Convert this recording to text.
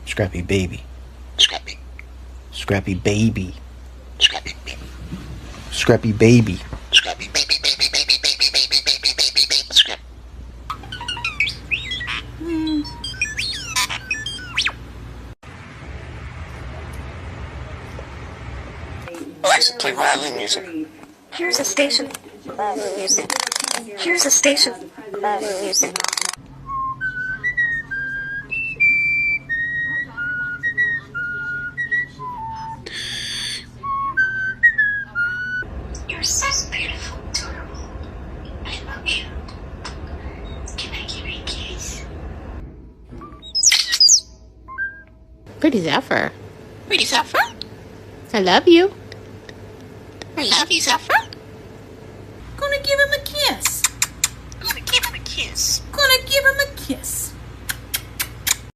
Scrappy baby. Scrappy. Scrappy baby. Scrappy baby. Scrappy baby. Scrappy baby, baby, baby, baby, baby, baby, baby, baby, scrap. Alexa, play violin music. Here's a station. Music. Here's a station. Music. You're so beautiful, adorable. I love you. Can I give you a kiss? Pretty Zephyr. Pretty Zephyr? I love you. I love you, Zephyr. Gonna give him a kiss. Gonna give him a kiss. Gonna give him a kiss.